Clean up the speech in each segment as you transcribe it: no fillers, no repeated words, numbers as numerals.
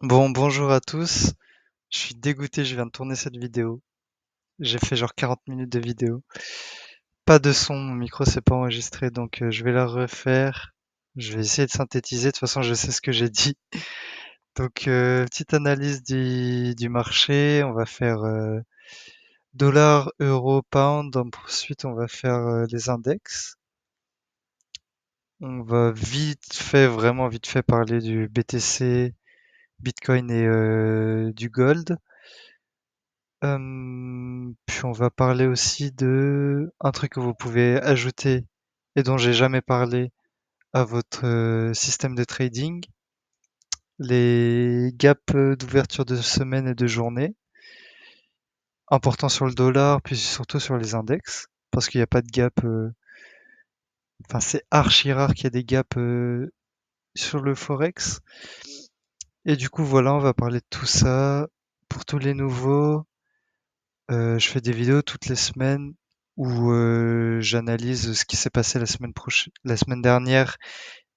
Bon, bonjour à tous. Je suis dégoûté, je viens de tourner cette vidéo. J'ai fait genre 40 minutes de vidéo. Pas de son, mon micro s'est pas enregistré, donc je vais la refaire. Je vais essayer de synthétiser, de toute façon je sais ce que j'ai dit. Donc petite analyse du marché, on va faire dollar, euro, pound, ensuite on va faire les index. On va vite fait, vraiment vite fait parler du BTC, Bitcoin et du gold. Puis on va parler aussi de un truc que vous pouvez ajouter et dont j'ai jamais parlé à votre système de trading, les gaps d'ouverture de semaine et de journée, important sur le dollar, puis surtout sur les index, parce qu'il n'y a pas de gap, enfin c'est archi rare qu'il y ait des gaps sur le forex. Et du coup voilà, on va parler de tout ça. Pour tous les nouveaux, je fais des vidéos toutes les semaines où j'analyse ce qui s'est passé la semaine dernière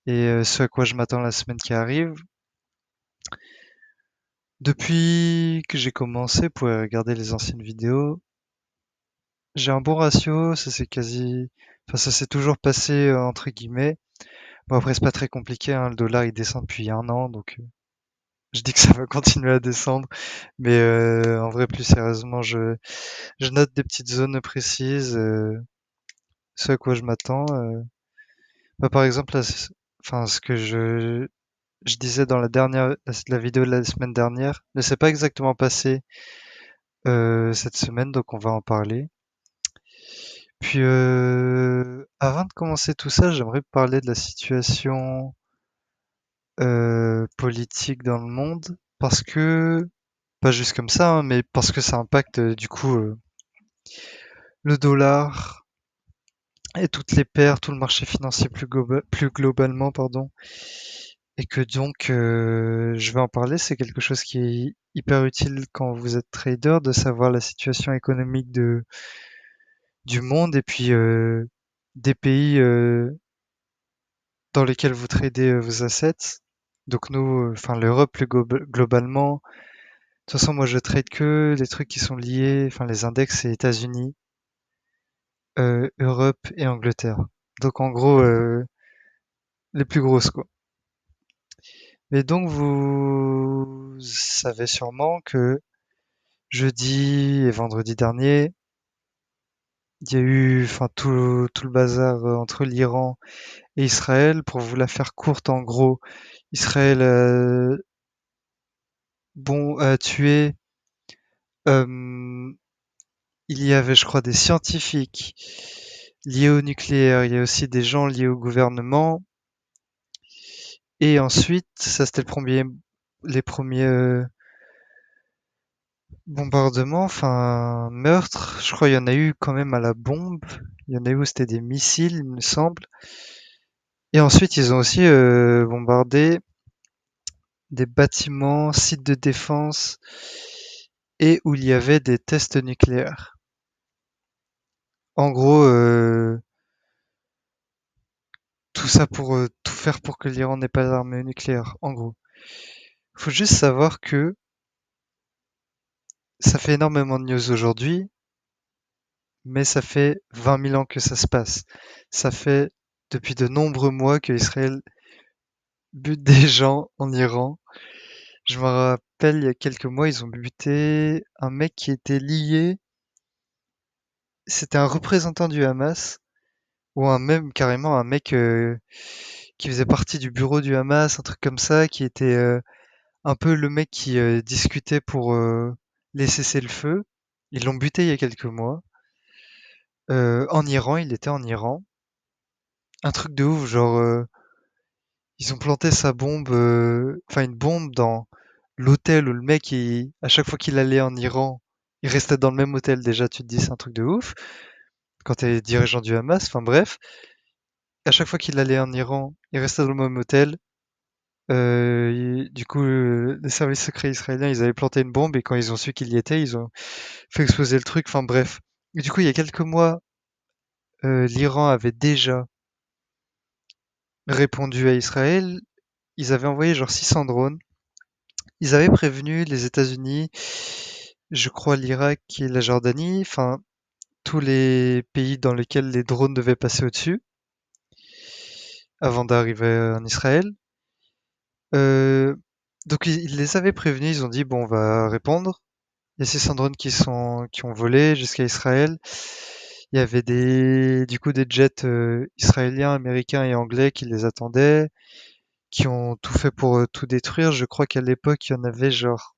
et ce à quoi je m'attends la semaine qui arrive. Depuis que j'ai commencé, vous pouvez regarder les anciennes vidéos. J'ai un bon ratio, enfin ça s'est toujours passé entre guillemets. Bon après c'est pas très compliqué, hein, le dollar il descend depuis un an, donc je dis que ça va continuer à descendre. Mais en vrai plus sérieusement, je note des petites zones précises, ce à quoi je m'attends. Bah, par exemple, enfin, ce que je disais dans la vidéo de la semaine dernière ne s'est pas exactement passé cette semaine, donc on va en parler. Puis, avant de commencer tout ça, j'aimerais parler de la situation politique dans le monde, parce que, pas juste comme ça, hein, mais parce que ça impacte du coup le dollar et toutes les paires, tout le marché financier plus globalement, pardon. Et que donc, je vais en parler, c'est quelque chose qui est hyper utile quand vous êtes trader, de savoir la situation économique du monde et puis des pays dans lesquels vous tradez vos assets. Donc nous, enfin l'Europe plus globalement. De toute façon, moi je trade que les trucs qui sont liés, enfin les index, c'est États-Unis, Europe et Angleterre. Donc en gros, les plus grosses quoi. Mais donc vous savez sûrement que jeudi et vendredi dernier, il y a eu enfin tout le bazar entre l'Iran et Israël. Pour vous la faire courte, en gros, Israël a tué. euh, il y avait, je crois, des scientifiques liés au nucléaire. Il y a aussi des gens liés au gouvernement. Et ensuite, ça c'était les premiers bombardements, enfin meurtres. Je crois qu'il y en a eu quand même à la bombe. Il y en a eu où c'était des missiles, il me semble. Et ensuite, ils ont aussi bombardé des bâtiments, sites de défense et où il y avait des tests nucléaires. En gros, tout ça pour tout faire pour que l'Iran n'ait pas d'armes nucléaires. En gros, faut juste savoir que ça fait énormément de news aujourd'hui, mais ça fait 20 000 ans que ça se passe. Ça fait depuis de nombreux mois que Israël bute des gens en Iran. Je me rappelle, il y a quelques mois, ils ont buté un mec qui était lié. C'était un représentant du Hamas, ou même carrément un mec qui faisait partie du bureau du Hamas, un truc comme ça, qui était un peu le mec qui discutait pour les cessez-le-feu. Ils l'ont buté il y a quelques mois. En Iran, il était en Iran. Un truc de ouf, genre ils ont planté sa bombe, enfin une bombe dans l'hôtel où le mec, à chaque fois qu'il allait en Iran, il restait dans le même hôtel. Déjà, tu te dis c'est un truc de ouf. Quand t'es dirigeant du Hamas, enfin bref, à chaque fois qu'il allait en Iran, il restait dans le même hôtel. Du coup, les services secrets israéliens, ils avaient planté une bombe et quand ils ont su qu'il y était, ils ont fait exploser le truc. Enfin bref. Et du coup, il y a quelques mois, l'Iran avait déjà répondu à Israël. Ils avaient envoyé genre 600 drones ils avaient prévenu les États-Unis, je crois l'Irak et la Jordanie, enfin tous les pays dans lesquels les drones devaient passer au-dessus avant d'arriver en Israël. Euh, donc ils les avaient prévenus, ils ont dit bon on va répondre. Il y a 600 drones qui ont volé jusqu'à Israël. Il y avait du coup des jets israéliens, américains et anglais qui les attendaient, qui ont tout fait pour tout détruire. Je crois qu'à l'époque il y en avait genre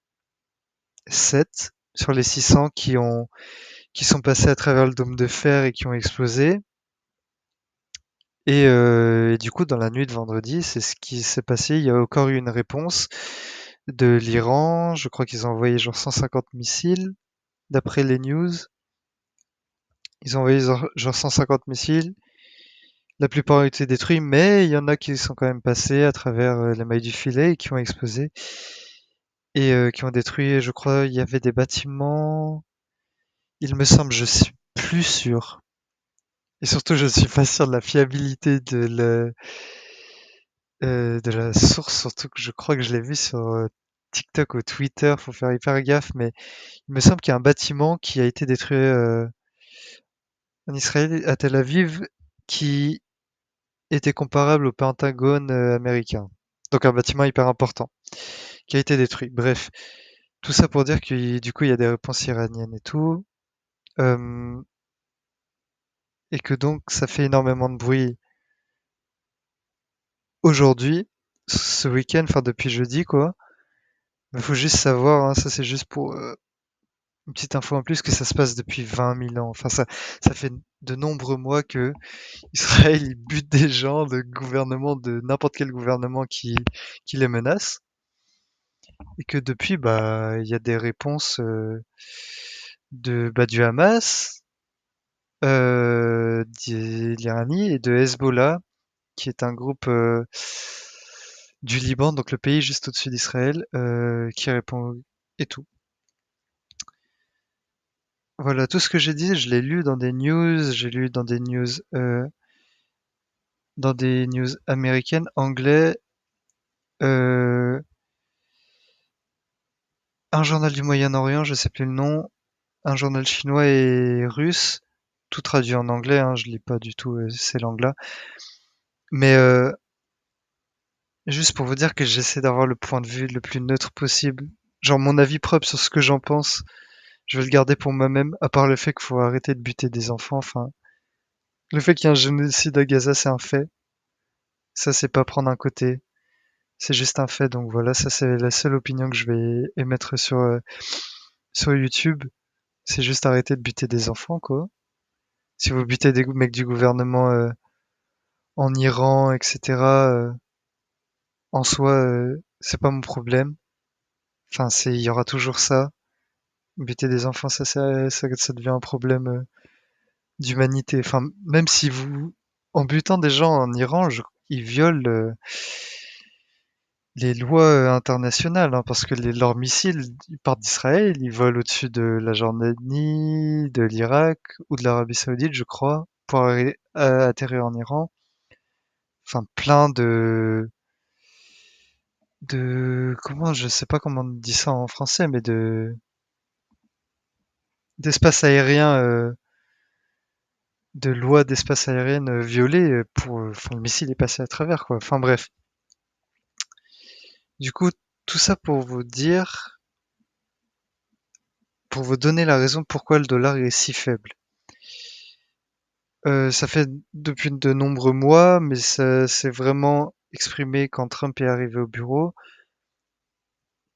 7 sur les 600 qui sont passés à travers le dôme de fer et qui ont explosé. Et du coup, dans la nuit de vendredi, c'est ce qui s'est passé. Il y a encore eu une réponse de l'Iran. Je crois qu'ils ont envoyé genre 150 missiles, d'après les news. Ils ont envoyé genre 150 missiles. La plupart ont été détruits, mais il y en a qui sont quand même passés à travers les mailles du filet et qui ont explosé. Et qui ont détruit, je crois, il y avait des bâtiments. Il me semble, je suis plus sûr. Et surtout, je suis pas sûr de la fiabilité de la source, surtout que je crois que je l'ai vu sur TikTok ou Twitter, faut faire hyper gaffe, mais il me semble qu'il y a un bâtiment qui a été détruit en Israël, à Tel Aviv, qui était comparable au Pentagone américain. Donc un bâtiment hyper important, qui a été détruit. Bref, tout ça pour dire que du coup il y a des réponses iraniennes et tout, euh, et que donc ça fait énormément de bruit aujourd'hui, ce week-end, enfin depuis jeudi quoi. Il faut juste savoir, hein, ça c'est juste pour une petite info en plus, que ça se passe depuis 20 000 ans. Enfin, ça fait de nombreux mois que Israël il bute des gens, de gouvernement, de n'importe quel gouvernement qui les menace, et que depuis, bah, il y a des réponses du Hamas, d'Irani et de Hezbollah, qui est un groupe du Liban, donc le pays juste au-dessus d'Israël, qui répond et tout. Voilà, tout ce que j'ai dit, je l'ai lu dans des news, j'ai lu dans des news américaines, anglais, euh, un journal du Moyen-Orient, je sais plus le nom, un journal chinois et russe, tout traduit en anglais, hein, je lis pas du tout ces langues-là. Mais juste pour vous dire que j'essaie d'avoir le point de vue le plus neutre possible. Genre mon avis propre sur ce que j'en pense, je vais le garder pour moi-même, à part le fait qu'il faut arrêter de buter des enfants. Enfin, le fait qu'il y ait un génocide à Gaza, c'est un fait. Ça, c'est pas prendre un côté. C'est juste un fait. Donc voilà, ça c'est la seule opinion que je vais émettre sur YouTube. C'est juste arrêter de buter des enfants, quoi. Si vous butez des mecs du gouvernement en Iran, etc., en soi, c'est pas mon problème. Enfin, il y aura toujours ça. Buter des enfants, ça devient un problème d'humanité. Enfin, même si en butant des gens en Iran, ils violent les lois internationales, hein, parce que leurs missiles, ils partent d'Israël, ils volent au-dessus de la Jordanie, de l'Irak ou de l'Arabie Saoudite, je crois, pour atterrir en Iran. Enfin, plein comment, je sais pas comment on dit ça en français, mais d'espace aérien, de lois d'espace aérien violées enfin, le missile est passé à travers, quoi. Enfin bref. Du coup, tout ça pour vous dire, pour vous donner la raison pourquoi le dollar est si faible. Ça fait depuis de nombreux mois, mais ça s'est vraiment exprimé quand Trump est arrivé au bureau,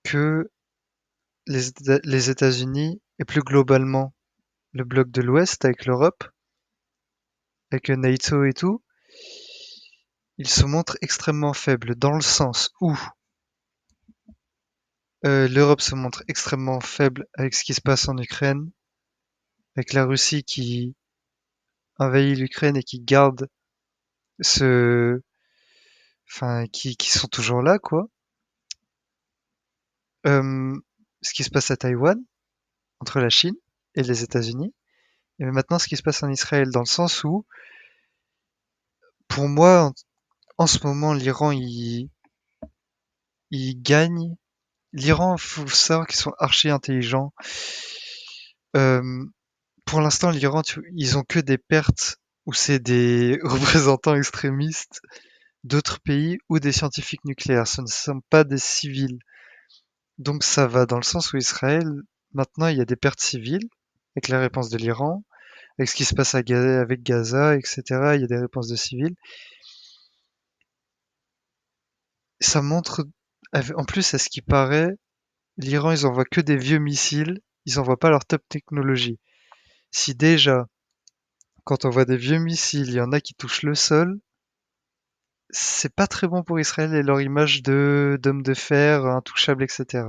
que les États-Unis et plus globalement le bloc de l'Ouest avec l'Europe, avec le NATO et tout, ils se montrent extrêmement faibles dans le sens où l'Europe se montre extrêmement faible avec ce qui se passe en Ukraine, avec la Russie qui envahit l'Ukraine et qui garde ce, enfin, qui sont toujours là, quoi. Euh, Ce qui se passe à Taïwan, entre la Chine et les États-Unis, et maintenant ce qui se passe en Israël, dans le sens où, pour moi, en ce moment, l'Iran, il gagne l'Iran, faut savoir qu'ils sont archi intelligents. Euh, pour l'instant, l'Iran, ils ont que des pertes où c'est des représentants extrémistes d'autres pays ou des scientifiques nucléaires. Ce ne sont pas des civils. Donc ça va dans le sens où Israël, maintenant, il y a des pertes civiles avec la réponse de l'Iran, avec ce qui se passe avec Gaza, etc. Il y a des réponses de civils. Ça montre, en plus, à ce qui paraît, l'Iran, ils envoient que des vieux missiles, ils envoient pas leur top technologie. Si déjà, quand on voit des vieux missiles, il y en a qui touchent le sol, c'est pas très bon pour Israël et leur image de d'homme de fer, intouchable, etc.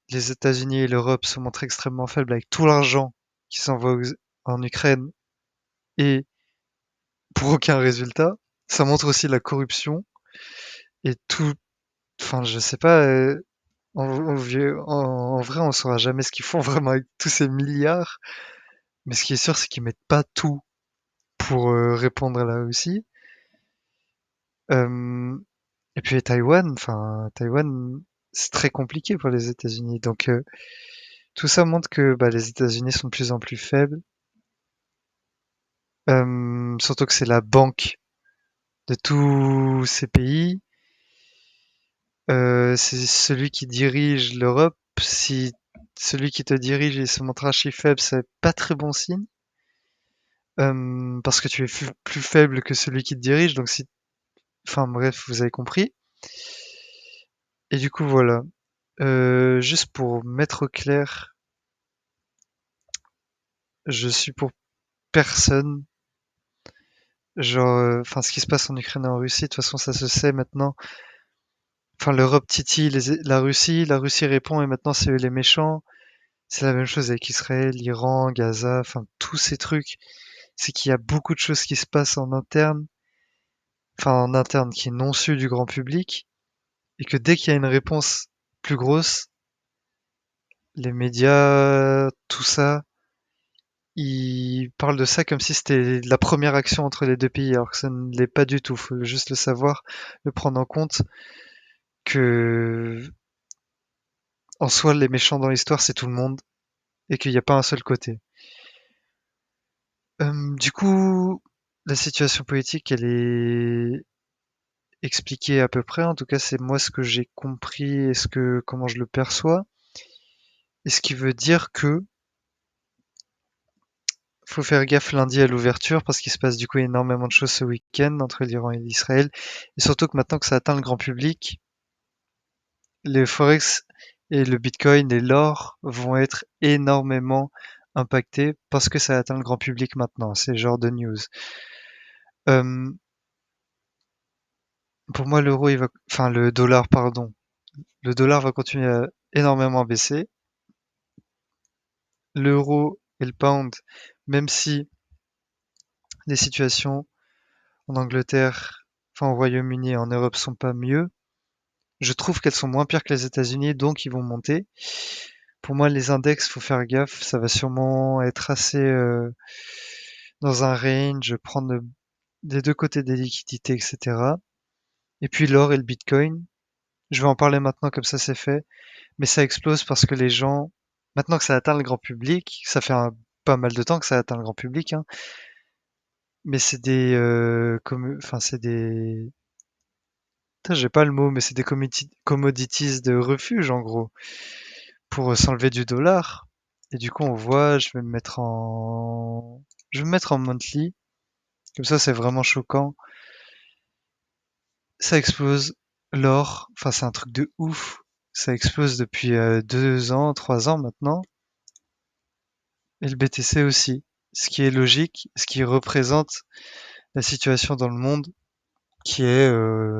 Les États-Unis et l'Europe se montrent extrêmement faibles avec tout l'argent qui s'envoie en Ukraine et pour aucun résultat. Ça montre aussi la corruption et tout. Enfin, je sais pas. En vrai, on saura jamais ce qu'ils font vraiment avec tous ces milliards. Mais ce qui est sûr, c'est qu'ils mettent pas tout pour répondre à la Russie. Euh, et puis Taïwan, enfin Taïwan, c'est très compliqué pour les États-Unis. Donc tout ça montre que bah, les États-Unis sont de plus en plus faibles. Surtout que c'est la banque de tous ces pays. C'est celui qui dirige l'Europe. Si celui qui te dirige il se montre archi faible, c'est pas très bon signe. Parce que tu es plus faible que celui qui te dirige. Donc si, enfin bref, vous avez compris. Et du coup voilà. Juste pour mettre au clair, je suis pour personne. Genre, enfin, ce qui se passe en Ukraine et en Russie, de toute façon, ça se sait maintenant. Enfin, l'Europe titille la Russie répond et maintenant c'est eux les méchants. C'est la même chose avec Israël, Iran, Gaza, enfin tous ces trucs. C'est qu'il y a beaucoup de choses qui se passent en interne, enfin en interne qui est non su du grand public, et que dès qu'il y a une réponse plus grosse, les médias, tout ça, ils parlent de ça comme si c'était la première action entre les deux pays, alors que ça ne l'est pas du tout. Faut juste le savoir, le prendre en compte que en soi les méchants dans l'histoire c'est tout le monde et qu'il n'y a pas un seul côté. Du coup, la situation politique, elle est expliquée à peu près. En tout cas, c'est moi ce que j'ai compris et comment je le perçois. Et ce qui veut dire que faut faire gaffe lundi à l'ouverture parce qu'il se passe du coup énormément de choses ce week-end entre l'Iran et l'Israël. Et surtout que maintenant que ça atteint le grand public, les forex et le bitcoin et l'or vont être énormément impactés parce que ça atteint le grand public maintenant. C'est le genre de news. Euh, pour moi, enfin le dollar, pardon. Le dollar va continuer à énormément baisser. L'euro et le pound, même si les situations en Angleterre, enfin au Royaume-Uni et en Europe sont pas mieux, je trouve qu'elles sont moins pires que les États-Unis, donc ils vont monter. Pour moi, les index, faut faire gaffe, ça va sûrement être assez dans un range, prendre des deux côtés des liquidités, etc. Et puis l'or et le bitcoin, je vais en parler maintenant comme ça c'est fait. Mais ça explose parce que les gens, maintenant que ça atteint le grand public, ça fait pas mal de temps que ça atteint le grand public, hein, mais c'est des, enfin c'est des, putain, j'ai pas le mot, mais c'est des commodities de refuge en gros pour s'enlever du dollar. Et du coup, on voit, je vais me mettre en monthly, comme ça c'est vraiment choquant. Ça explose l'or, enfin c'est un truc de ouf. Ça explose depuis 2 ans, 3 ans maintenant. Et le BTC aussi. Ce qui est logique, ce qui représente la situation dans le monde qui est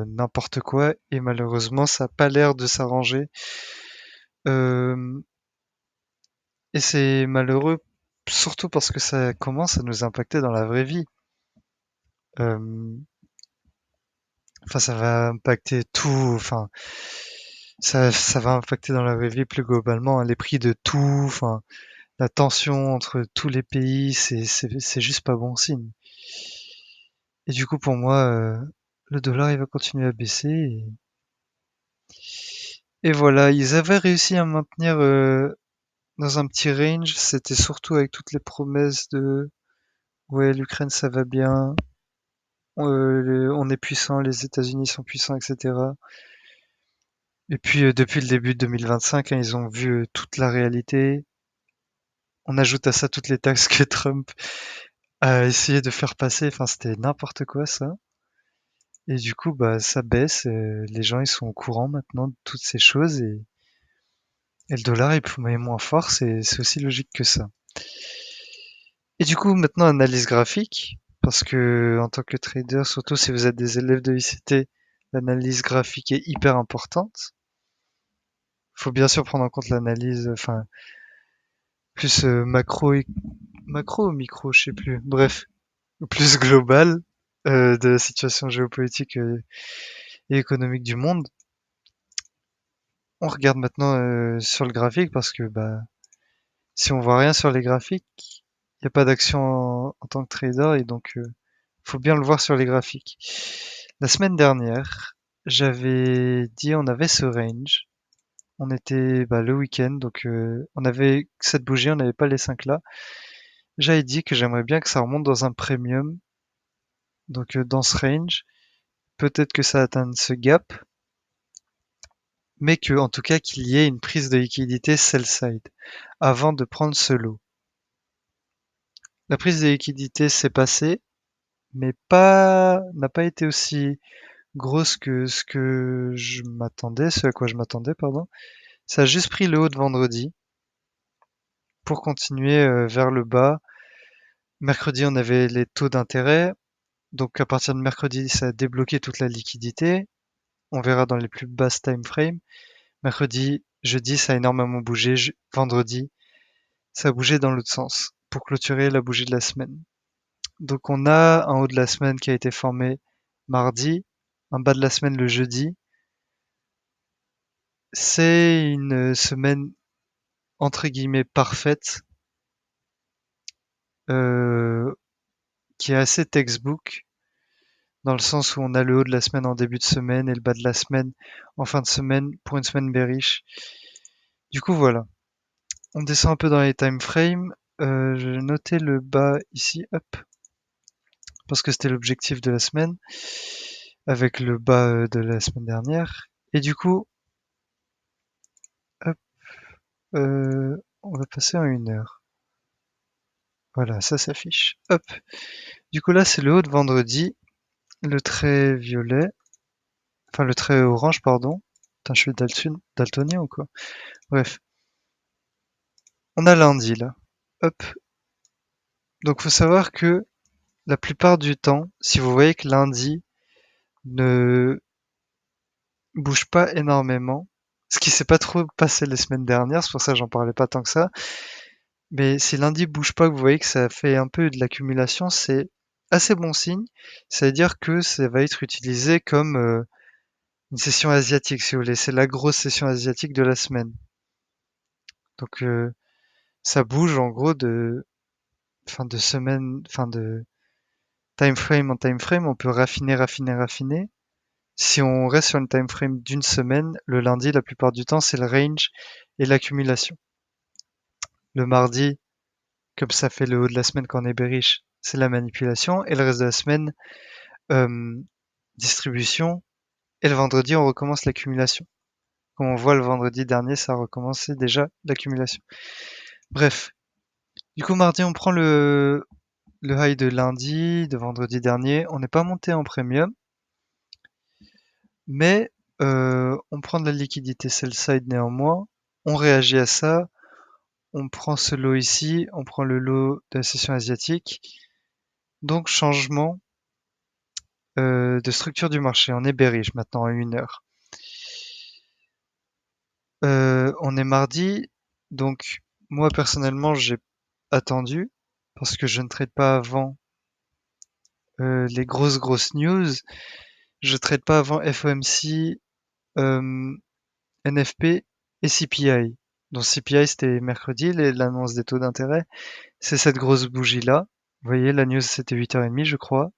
n'importe quoi et malheureusement ça n'a pas l'air de s'arranger. Euh, et c'est malheureux surtout parce que ça commence à nous impacter dans la vraie vie. Euh, Enfin, ça va impacter tout. Enfin, ça va impacter dans la vraie vie plus globalement, hein, les prix de tout. Enfin, la tension entre tous les pays, c'est juste pas bon signe. Et du coup, pour moi, le dollar, il va continuer à baisser. Et voilà, ils avaient réussi à maintenir dans un petit range. C'était surtout avec toutes les promesses de ouais, l'Ukraine ça va bien, on est puissant, les États-Unis sont puissants, etc. Et puis depuis le début de 2025, hein, ils ont vu toute la réalité. On ajoute à ça toutes les taxes que Trump a essayé de faire passer. Enfin, c'était n'importe quoi ça. Et du coup, bah, ça baisse. Les gens, ils sont au courant maintenant de toutes ces choses et le dollar est moins fort. C'est aussi logique que ça. Et du coup, maintenant, analyse graphique. Parce que, en tant que trader, surtout si vous êtes des élèves de ICT, l'analyse graphique est hyper importante. Faut bien sûr prendre en compte l'analyse, enfin, plus macro ou micro, je sais plus. Bref, plus globale de la situation géopolitique et économique du monde. On regarde maintenant sur le graphique parce que bah si on voit rien sur les graphiques, il n'y a pas d'action en tant que trader et donc faut bien le voir sur les graphiques. La semaine dernière, j'avais dit on avait ce range. On était bah, le week-end, donc on avait cette bougie, on n'avait pas les 5 là. J'avais dit que j'aimerais bien que ça remonte dans un premium, donc dans ce range. Peut-être que ça atteigne ce gap, mais que en tout cas qu'il y ait une prise de liquidité sell side avant de prendre ce lot. La prise de liquidité s'est passée, mais pas n'a pas été aussi grosse que ce que je m'attendais, ce à quoi je m'attendais, pardon. Ça a juste pris le haut de vendredi pour continuer vers le bas. Mercredi, on avait les taux d'intérêt, donc à partir de mercredi, ça a débloqué toute la liquidité. On verra dans les plus basses time frames. Mercredi, jeudi, ça a énormément bougé. Vendredi, ça a bougé dans l'autre sens pour clôturer la bougie de la semaine. Donc on a un haut de la semaine qui a été formé mardi, un bas de la semaine le jeudi. C'est une semaine entre guillemets parfaite euh, qui est assez textbook dans le sens où on a le haut de la semaine en début de semaine et le bas de la semaine en fin de semaine pour une semaine bearish. Du coup voilà, on descend un peu dans les time frames. J'ai noté le bas ici, hop, parce que c'était l'objectif de la semaine avec le bas de la semaine dernière. Et du coup, hop, on va passer en 1 heure. Voilà, ça s'affiche. Hop. Du coup là, c'est le haut de vendredi, le trait violet, enfin le trait orange, pardon. Putain, je suis daltonien ou quoi? Bref, on a lundi là. Hop. Donc faut savoir que la plupart du temps, si vous voyez que lundi ne bouge pas énormément, ce qui s'est pas trop passé les semaines dernières, c'est pour ça que j'en parlais pas tant que ça. Mais si lundi bouge pas, que vous voyez que ça fait un peu de l'accumulation, c'est assez bon signe. Ça veut dire que ça va être utilisé comme une session asiatique, si vous voulez. C'est la grosse session asiatique de la semaine. Donc ça bouge en gros de fin de semaine, fin de time frame en time frame. On peut raffiner, raffiner, raffiner. Si on reste sur une time frame d'une semaine, le lundi, la plupart du temps, c'est le range et l'accumulation. Le mardi, comme ça fait le haut de la semaine quand on est bearish, c'est la manipulation. Et le reste de la semaine, euh, distribution. Et le vendredi, on recommence l'accumulation. Comme on voit le vendredi dernier, ça a recommencé déjà l'accumulation. Bref. Du coup, mardi, on prend le high de lundi, de vendredi dernier. On n'est pas monté en premium, mais on prend de la liquidité sell side néanmoins. On réagit à ça. On prend ce lot ici. On prend le lot de la session asiatique. Donc, changement de structure du marché. On est bearish maintenant à 1 heure. On est mardi, donc moi personnellement j'ai attendu parce que je ne trade pas avant les grosses news. Je trade pas avant FOMC, NFP et CPI. Donc CPI c'était mercredi, l'annonce des taux d'intérêt. C'est cette grosse bougie là. Vous voyez, la news c'était 8h30 je crois.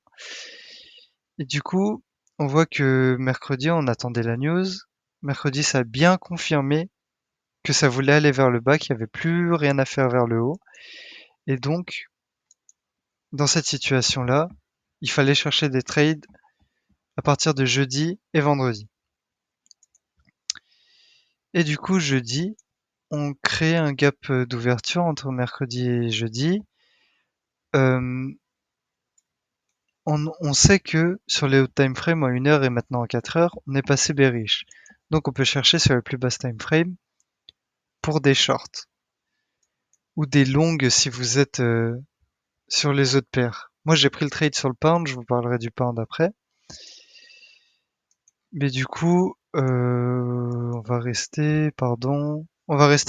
Et du coup, on voit que mercredi on attendait la news. Mercredi, ça a bien confirmé que ça voulait aller vers le bas, qu'il n'y avait plus rien à faire vers le haut. Et donc, dans cette situation-là, il fallait chercher des trades à partir de jeudi et vendredi. Et du coup, jeudi, on crée un gap d'ouverture entre mercredi et jeudi. Euh, on sait que sur les hauts time frames en 1 heure et maintenant en 4 heures, on est passé bearish. Donc on peut chercher sur les plus basses time frames pour des shorts ou des longues si vous êtes sur les autres paires. Moi j'ai pris le trade sur le pound, je vous parlerai du pound après. Mais du coup, on va rester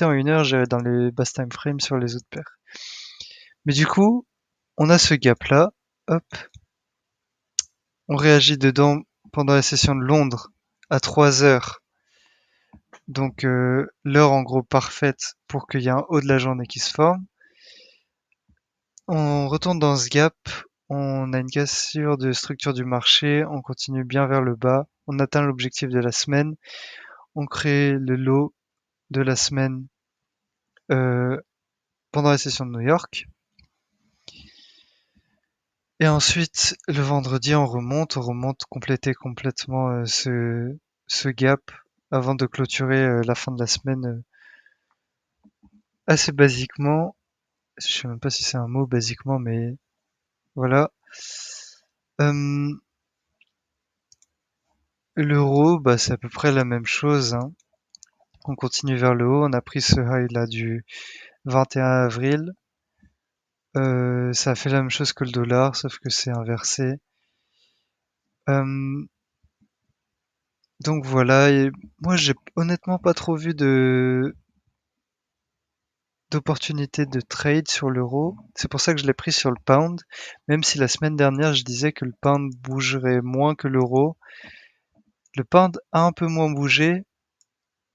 en 1 heure, j'irai dans les basses time frames sur les autres paires. Mais du coup, on a ce gap là, hop, on réagit dedans pendant la session de Londres à 3 heures. Donc l'heure en gros parfaite pour qu'il y ait un haut de la journée qui se forme. On retourne dans ce gap, on a une cassure de structure du marché, on continue bien vers le bas, on atteint l'objectif de la semaine, on crée le low de la semaine euh, pendant la session de New York. Et ensuite, le vendredi, on remonte, compléter complètement ce gap avant de clôturer la fin de la semaine assez basiquement. Je sais même pas si c'est un mot basiquement, mais voilà. Euh, L'euro, bah, c'est à peu près la même chose, hein. On continue vers le haut. On a pris ce high là du 21 avril. Ça a fait la même chose que le dollar, sauf que c'est inversé. Euh, donc voilà. Et moi, j'ai honnêtement pas trop vu de d'opportunités de trade sur l'euro. C'est pour ça que je l'ai pris sur le pound. Même si la semaine dernière, je disais que le pound bougerait moins que l'euro. Le pound a un peu moins bougé,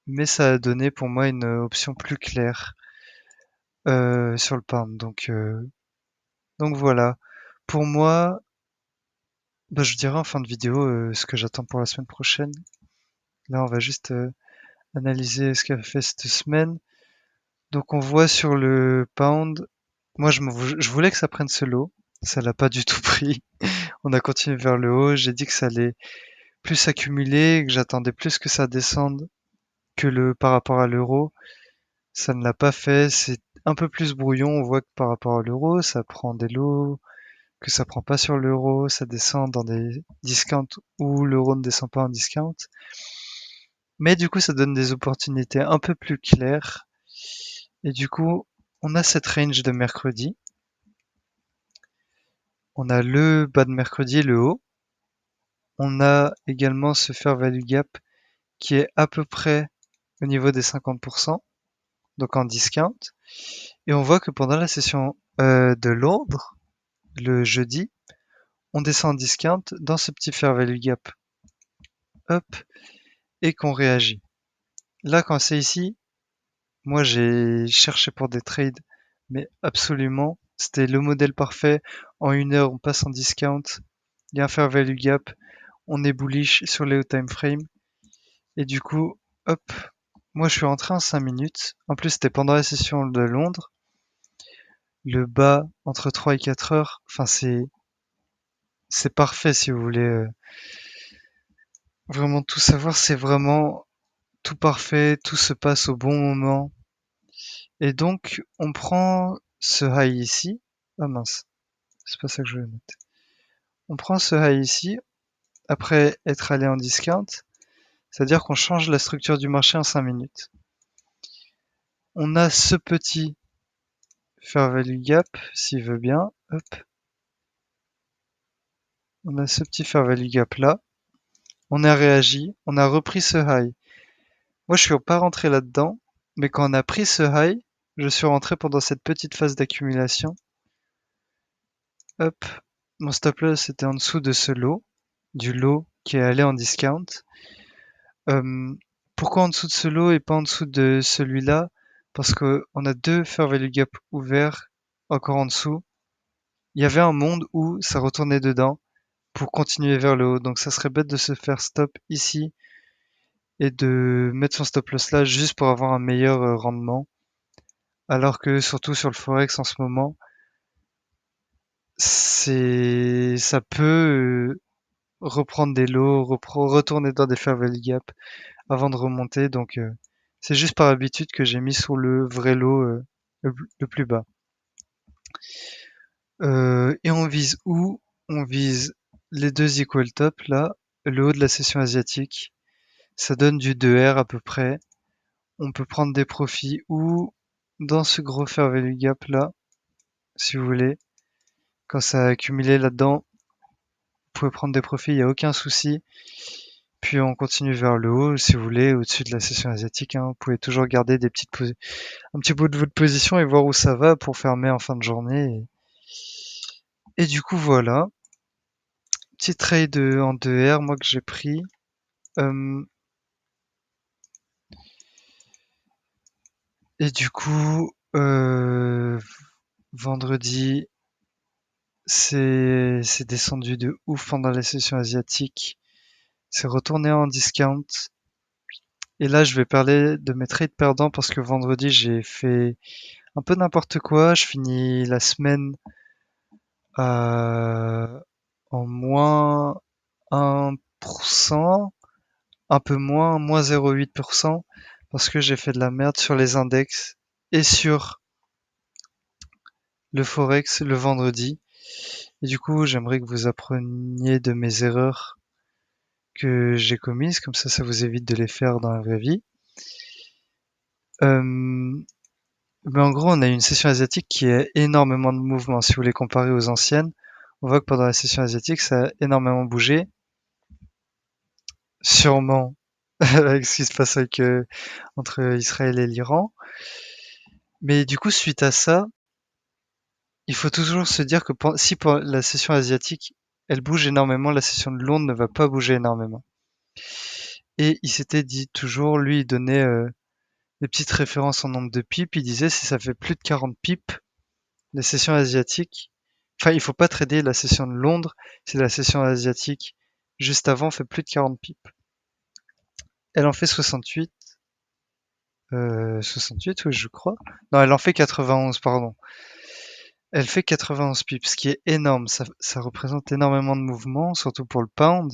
mais ça a donné pour moi une option plus claire sur le pound. Donc voilà. Pour moi, bah, je dirais en fin de vidéo ce que j'attends pour la semaine prochaine. Là, on va juste analyser ce qu'a fait cette semaine. Donc on voit sur le pound, moi je voulais que ça prenne ce lot. Ça l'a pas du tout pris. On a continué vers le haut. J'ai dit que ça allait plus s'accumuler, que j'attendais plus que ça descende que le par rapport à l'euro. Ça ne l'a pas fait. C'est un peu plus brouillon. On voit que par rapport à l'euro, ça prend des lots que ça prend pas sur l'euro. Ça descend dans des discounts où l'euro ne descend pas en discount. Mais du coup, ça donne des opportunités un peu plus claires. Et du coup, on a cette range de mercredi. On a le bas de mercredi et le haut. On a également ce fair value gap qui est à peu près au niveau des 50%, donc en discount. Et on voit que pendant la session de Londres, le jeudi, on descend en discount dans ce petit fair value gap. Hop, et qu'on réagit. Là, quand c'est ici, moi j'ai cherché pour des trades, mais absolument, c'était le modèle parfait. En 1 heure, on passe en discount, il y a un fair value gap, on est bullish sur les hauts time frame. Et du coup, hop, moi je suis rentré en 5 minutes. En plus, c'était pendant la session de Londres. Le bas entre 3 et 4 heures, enfin c'est parfait si vous voulez vraiment tout savoir, c'est vraiment tout parfait, tout se passe au bon moment. Et donc on prend ce high ici. Ah mince, c'est pas ça que je voulais mettre. On prend ce high ici après être allé en discount, c'est-à-dire qu'on change la structure du marché en 5 minutes. On a ce petit fair value gap, s'il veut bien. Hop, on a ce petit fair value gap là. On a réagi, on a repris ce high. Moi, je suis pas rentré là-dedans, mais quand on a pris ce high, je suis rentré pendant cette petite phase d'accumulation. Hop, mon stop loss était en dessous de ce lot, du lot qui est allé en discount. Euh, Pourquoi en dessous de ce lot et pas en dessous de celui-là? Parce que on a deux fair value gap ouverts encore en dessous. Il y avait un monde où ça retournait dedans pour continuer vers le haut. Donc ça serait bête de se faire stop ici et de mettre son stop loss là juste pour avoir un meilleur rendement. Alors que surtout sur le Forex en ce moment, ça peut reprendre des lows, retourner dans des fair value gap avant de remonter. Donc c'est juste par habitude que j'ai mis sur le vrai lot le plus bas. Et on vise où? On vise les deux equal top là, le haut de la session asiatique. Ça donne du 2R à peu près. On peut prendre des profits ou dans ce gros fair value gap là, si vous voulez. Quand ça a accumulé là-dedans, vous pouvez prendre des profits, il n'y a aucun souci. Puis on continue vers le haut, si vous voulez, au-dessus de la session asiatique, hein. Vous pouvez toujours garder un petit bout de votre position et voir où ça va pour fermer en fin de journée. Et du coup, voilà. Petit trade en 2R, moi que j'ai pris. Euh, et du coup, vendredi, c'est descendu de ouf pendant la session asiatique. C'est retourné en discount. Et là, je vais parler de mes trades perdants parce que vendredi, j'ai fait un peu n'importe quoi. Je finis la semaine euh, en moins 1%, un peu moins 0,8% parce que j'ai fait de la merde sur les index et sur le Forex le vendredi. Et du coup, j'aimerais que vous appreniez de mes erreurs que j'ai commises, comme ça vous évite de les faire dans la vraie vie. Euh, Mais en gros, on a une session asiatique qui a énormément de mouvements. Si vous les comparez aux anciennes, on voit que pendant la session asiatique, ça a énormément bougé. Sûrement avec ce qui se passe entre Israël et l'Iran. Mais du coup, suite à ça, il faut toujours se dire que si pour la session asiatique, elle bouge énormément, la session de Londres ne va pas bouger énormément. Et il s'était dit toujours, lui, il donnait des petites références en nombre de pips. Il disait si ça fait plus de 40 pips, les sessions asiatiques, enfin, il faut pas trader la session de Londres si la session asiatique juste avant fait plus de 40 pips. Elle en fait 68, 68, oui, je crois. Non, elle en fait 91, pardon. Elle fait 91 pips, ce qui est énorme. Ça représente énormément de mouvements, surtout pour le pound.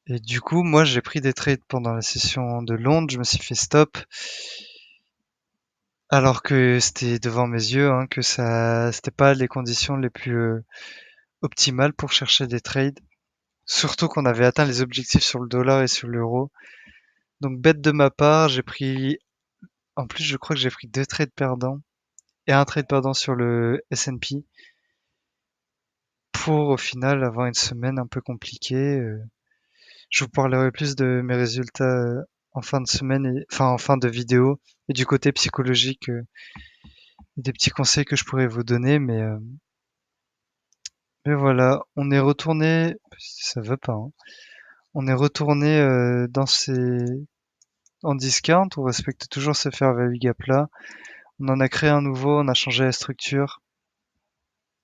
Et du coup, moi, j'ai pris des trades pendant la session de Londres. Je me suis fait stop. Alors que c'était devant mes yeux, hein, que c'était pas les conditions les plus optimales pour chercher des trades. Surtout qu'on avait atteint les objectifs sur le dollar et sur l'euro. Donc bête de ma part, en plus je crois que j'ai pris deux trades perdants et un trade perdant sur le S&P pour au final avoir une semaine un peu compliquée. Je vous parlerai plus de mes résultats en fin de semaine, enfin en fin de vidéo et du côté psychologique, des petits conseils que je pourrais vous donner, mais voilà, on est retourné, ça veut pas, hein. On est retourné en discount, on respecte toujours ce fair value gap là. On en a créé un nouveau, on a changé la structure.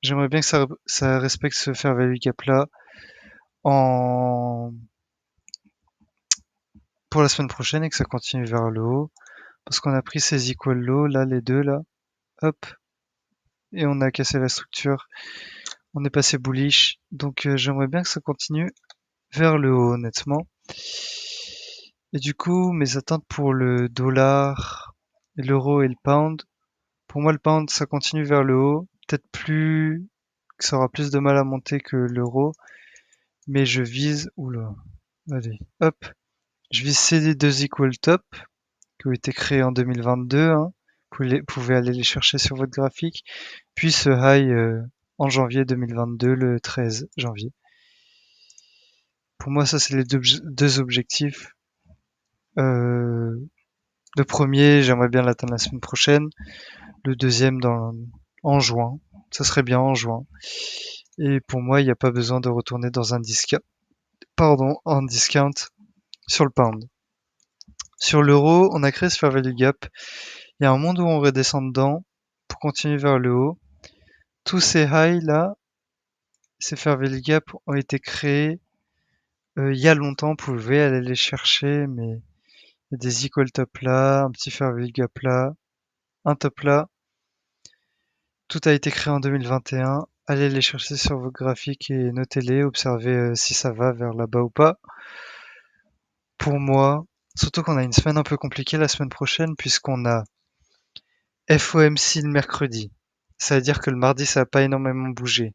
J'aimerais bien que ça respecte ce fair value gap là en... pour la semaine prochaine et que ça continue vers le haut. Parce qu'on a pris ces equal low, là, les deux là, hop, et on a cassé la structure. On est passé bullish. Donc j'aimerais bien que ça continue vers le haut, honnêtement. Et du coup, mes attentes pour le dollar, l'euro et le pound. Pour moi, le pound, ça continue vers le haut. Peut-être plus, que ça aura plus de mal à monter que l'euro. Mais je vise, oula, allez, hop. Je vise ces deux equal top qui ont été créés en 2022, hein. Pouvez aller les chercher sur votre graphique. Puis ce high en janvier 2022, le 13 janvier. Pour moi, ça, c'est les deux objectifs. Euh, le premier, j'aimerais bien l'atteindre la semaine prochaine. Le deuxième, en juin. Ça serait bien en juin. Et pour moi, il n'y a pas besoin de retourner dans un en discount sur le pound. Sur l'euro, on a créé ce fair value gap. Il y a un monde où on redescend dedans pour continuer vers le haut. Tous ces highs là, ces fair value gap ont été créés Il y a longtemps, on pouvait aller les chercher, mais il y a des equal top là, un petit fairway gap là, un top là. Tout a été créé en 2021. Allez les chercher sur vos graphiques et notez-les, observez si ça va vers là-bas ou pas. Pour moi, surtout qu'on a une semaine un peu compliquée la semaine prochaine, puisqu'on a FOMC le mercredi. Ça veut dire que le mardi, ça va pas énormément bouger.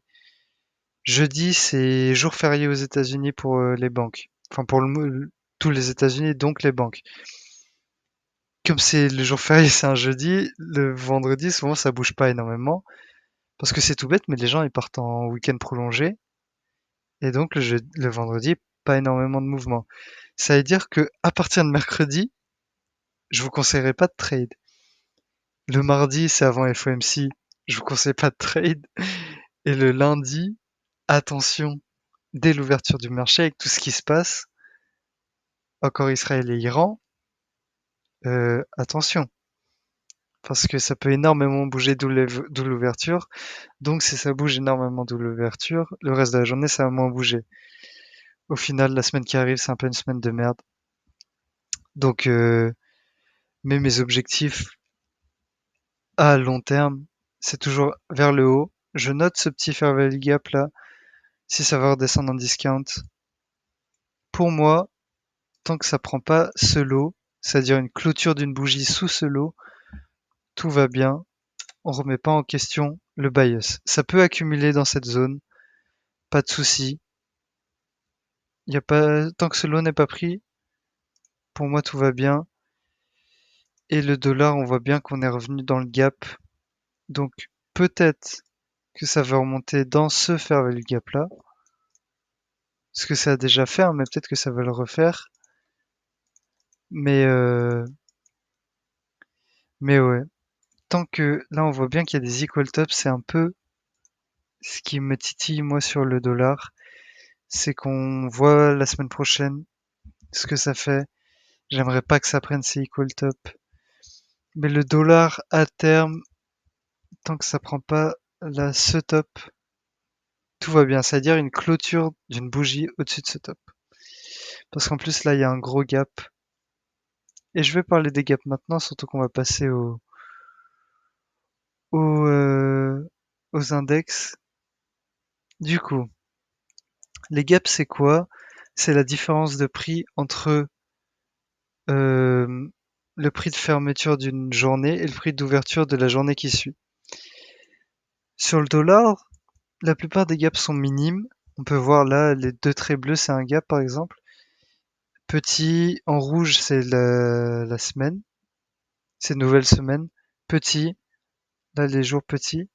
Jeudi, c'est jour férié aux États-Unis pour les banques. Enfin, pour tous les États-Unis, donc les banques. Comme c'est le jour férié, c'est un jeudi, le vendredi, souvent, ça bouge pas énormément. Parce que c'est tout bête, mais les gens, ils partent en week-end prolongé. Et donc, le vendredi, pas énormément de mouvement. Ça veut dire que, à partir de mercredi, je vous conseillerais pas de trade. Le mardi, c'est avant FOMC, je vous conseille pas de trade. Et le lundi, attention, dès l'ouverture du marché, avec tout ce qui se passe, encore Israël et Iran, attention, parce que ça peut énormément bouger d'où l'ouverture. Donc si ça bouge énormément d'où l'ouverture, le reste de la journée, ça va moins bouger. Au final, la semaine qui arrive, c'est un peu une semaine de merde. Donc, mais mes objectifs à long terme, c'est toujours vers le haut. Je note ce petit fair value gap là, si ça va redescendre en discount. Pour moi, tant que ça prend pas ce lot, c'est-à-dire une clôture d'une bougie sous ce lot, tout va bien. On remet pas en question le bias. Ça peut accumuler dans cette zone, pas de souci. Y a pas, tant que ce lot n'est pas pris, pour moi tout va bien. Et le dollar, on voit bien qu'on est revenu dans le gap. Donc peut-être que ça va remonter dans ce fair value gap là. Ce que ça a déjà fait, hein, mais peut-être que ça va le refaire. Mais, euh, mais ouais. Tant que là on voit bien qu'il y a des equal tops, c'est un peu ce qui me titille moi sur le dollar. C'est qu'on voit la semaine prochaine ce que ça fait. J'aimerais pas que ça prenne ces equal tops. Mais le dollar à terme, tant que ça prend pas ce top, tout va bien. C'est-à-dire une clôture d'une bougie au-dessus de ce top. Parce qu'en plus là il y a un gros gap. Et je vais parler des gaps maintenant, surtout qu'on va passer aux, euh, aux index. Du coup, les gaps c'est quoi? C'est la différence de prix entre euh, le prix de fermeture d'une journée et le prix d'ouverture de la journée qui suit. Sur le dollar, la plupart des gaps sont minimes. On peut voir là, les deux traits bleus, c'est un gap par exemple. Petit, en rouge, c'est la semaine, c'est une nouvelle semaine. Petit, là, les jours petits.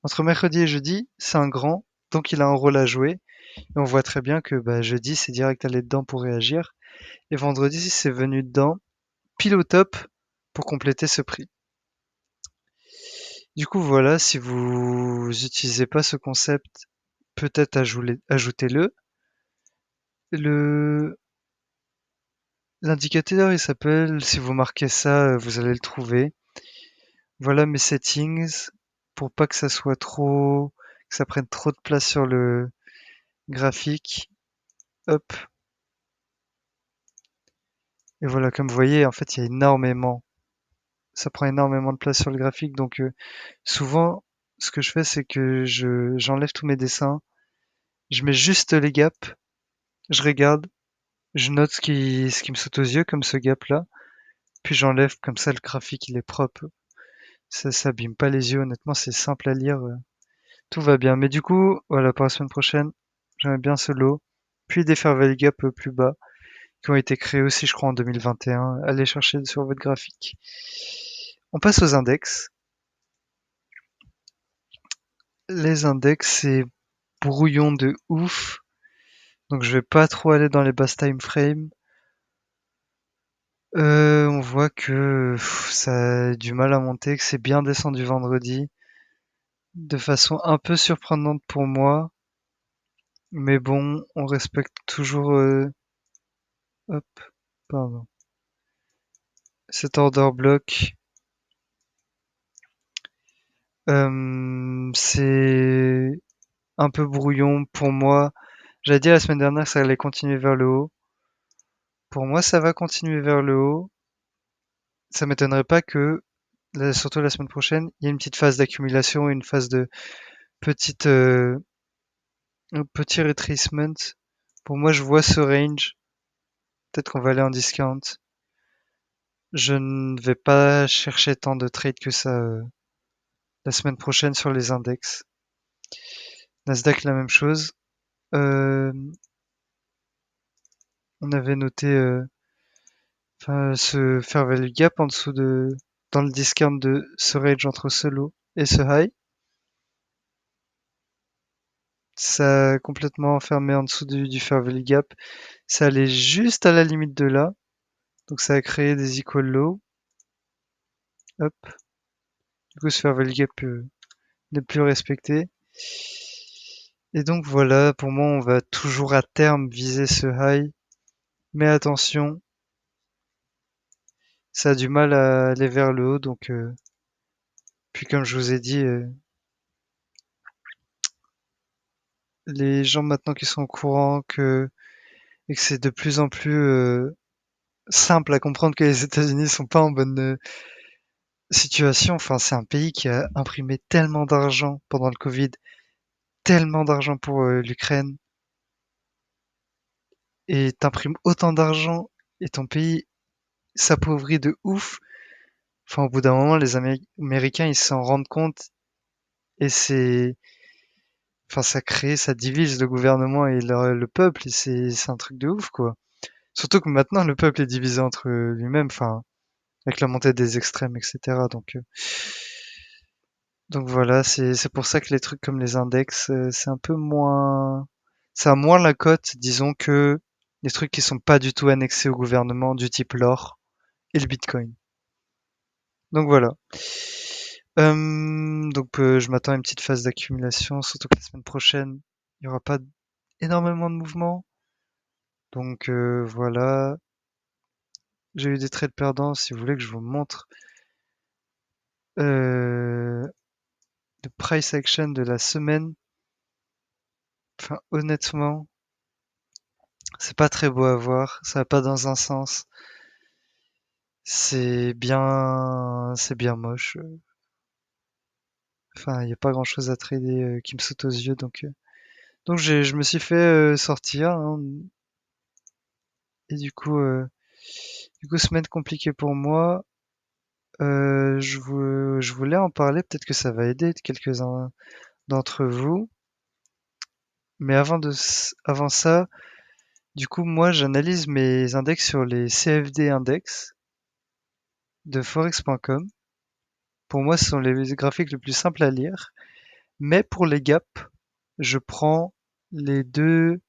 Entre mercredi et jeudi, c'est un grand, donc il a un rôle à jouer. Et on voit très bien que bah, jeudi, c'est direct aller dedans pour réagir. Et vendredi, c'est venu dedans, pile au top, pour compléter ce prix. Du coup, voilà, si vous utilisez pas ce concept, peut-être ajoutez-le. Le, L'indicateur, il s'appelle, si vous marquez ça, vous allez le trouver. Voilà mes settings pour pas que ça soit trop, que ça prenne trop de place sur le graphique. Hop. Et voilà, comme vous voyez, en fait, il y a énormément, ça prend énormément de place sur le graphique. Donc, souvent, ce que je fais, c'est que j'enlève tous mes dessins. Je mets juste les gaps. Je regarde. Je note ce qui me saute aux yeux, comme ce gap-là. Puis j'enlève, comme ça, le graphique, il est propre. Ça s'abîme pas les yeux, honnêtement, c'est simple à lire. Tout va bien. Mais du coup, voilà, pour la semaine prochaine, j'aimerais bien ce lot. Puis des Fair Valley Gap plus bas, qui ont été créés aussi, je crois, en 2021. Allez chercher sur votre graphique. On passe aux index. Les index, c'est brouillon de ouf. Donc je vais pas trop aller dans les basses time frame. On voit que ça a du mal à monter, que c'est bien descendu vendredi, de façon un peu surprenante pour moi. Mais bon, on respecte toujours hop, pardon, cet order block. C'est un peu brouillon pour moi. J'avais dit la semaine dernière que ça allait continuer vers le haut. Pour moi, ça va continuer vers le haut. Ça m'étonnerait pas que, surtout la semaine prochaine, il y ait une petite phase d'accumulation et une phase de petite, un petit retracement. Pour moi, je vois ce range. Peut-être qu'on va aller en discount. Je ne vais pas chercher tant de trades que ça la semaine prochaine sur les index. Nasdaq, la même chose. Euh, on avait noté enfin, ce fair value gap en dessous de dans le discount de ce range entre ce low et ce high. Ça a complètement fermé en dessous du fair value gap. Ça allait juste à la limite de là. Donc ça a créé des equal low. Hop. Du coup, ce fair value gap n'est plus respecté. Et donc voilà, pour moi, on va toujours à terme viser ce high. Mais attention, ça a du mal à aller vers le haut. Donc, puis comme je vous ai dit, les gens maintenant qui sont au courant et que c'est de plus en plus simple à comprendre que les États-Unis sont pas en bonne situation. Enfin, c'est un pays qui a imprimé tellement d'argent pendant le Covid, tellement d'argent pour l'Ukraine, et t'imprimes autant d'argent et ton pays s'appauvrit de ouf. Enfin, au bout d'un moment, les Américains, ils s'en rendent compte et enfin, ça divise le gouvernement et le peuple et c'est un truc de ouf, quoi. Surtout que maintenant, le peuple est divisé entre lui-même, enfin, avec la montée des extrêmes, etc. Donc voilà, c'est pour ça que les trucs comme les index, c'est un peu moins, ça a moins la cote, disons, que les trucs qui sont pas du tout annexés au gouvernement, du type l'or et le Bitcoin. Donc voilà. Je m'attends à une petite phase d'accumulation, surtout que la semaine prochaine, il y aura pas énormément de mouvements. Donc voilà. J'ai eu des trades perdants, si vous voulez que je vous montre le price action de la semaine. Enfin, honnêtement, c'est pas très beau à voir, ça va pas dans un sens. C'est bien moche. Enfin, il y a pas grand-chose à trader qui me saute aux yeux, donc je me suis fait sortir, hein, et du coup, semaine compliquée pour moi. Je voulais en parler, peut-être que ça va aider quelques-uns d'entre vous. Mais avant ça, du coup, moi, j'analyse mes index sur les CFD index de forex.com. Pour moi, ce sont les graphiques les plus simples à lire. Mais pour les gaps, je prends les deux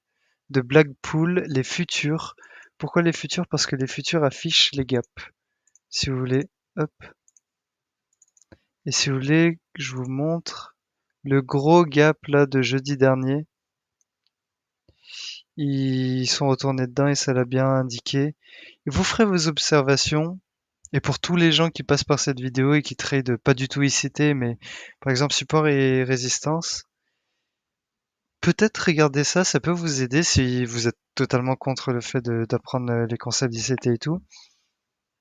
de Blackpool, les futurs. Pourquoi les futurs? Parce que les futurs affichent les gaps. Si vous voulez, hop. Et si vous voulez que je vous montre le gros gap là de jeudi dernier, ils sont retournés dedans et ça l'a bien indiqué. Et vous ferez vos observations. Et pour tous les gens qui passent par cette vidéo et qui trade pas du tout ICT, mais par exemple support et résistance, peut-être regarder ça, ça peut vous aider si vous êtes totalement contre le fait d'apprendre les concepts d'ICT et tout.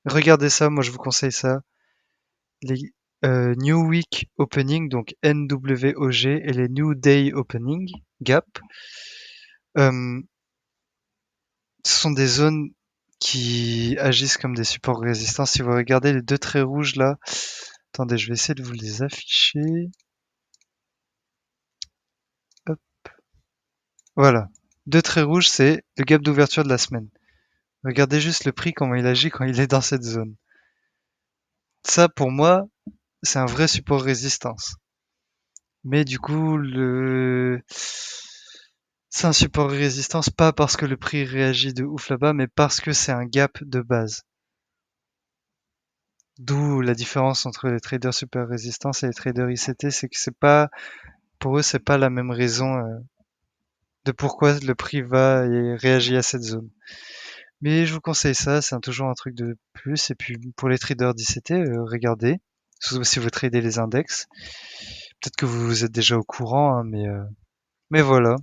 Regardez ça, moi je vous conseille ça. Les New Week Opening, donc NWOG, et les New Day Opening, GAP, euh, ce sont des zones qui agissent comme des supports résistants. Si vous regardez les deux traits rouges là, attendez, je vais essayer de vous les afficher. Hop, voilà. Deux traits rouges, c'est le gap d'ouverture de la semaine. Regardez juste le prix, comment il agit quand il est dans cette zone. Ça, pour moi, c'est un vrai support résistance. Mais du coup, c'est un support résistance pas parce que le prix réagit de ouf là-bas, mais parce que c'est un gap de base. D'où la différence entre les traders super résistance et les traders ICT, c'est que c'est pas, pour eux, c'est pas la même raison de pourquoi le prix va et réagit à cette zone. Mais je vous conseille ça, c'est toujours un truc de plus. Et puis pour les traders d'ICT, regardez, surtout si vous tradez les index. Peut-être que vous êtes déjà au courant, hein, mais voilà.